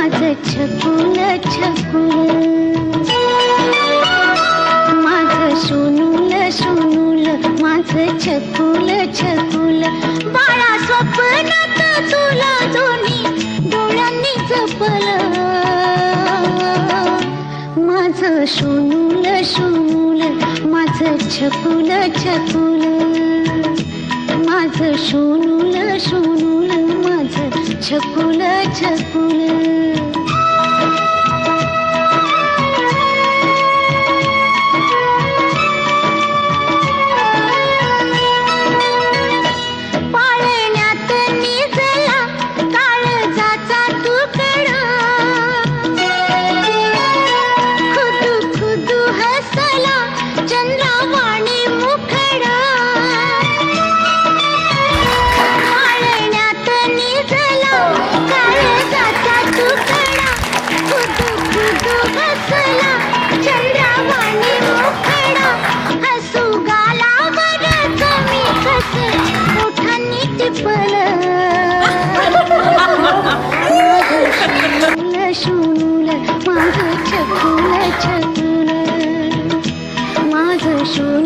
माझं छकुल छकुल, माझं सोनूल सोनूल, माझं छकुल छकुल. बाळा स्वप्नात तुला दोन्ही डोळ्यांनी जपलं, माझं सोनूल सोनूल, माझं छकुल छकुल, माझं सोनूल सोनूल, माझं छकुल छकुल. पाळण्यात निजला काळजाचा तुकडा, खुदू खुदू हसला चंद्रावाणी मुखडा. पाळण्यात निजला काळजाचा तुकडा, खुदू खुदू हसला चंद्रावाणी मुखडा. हसू गालावर कमी कसे ओठांनी टिपलं, माझं सोनूल माझं छकुल छकुल, माझं सोनूल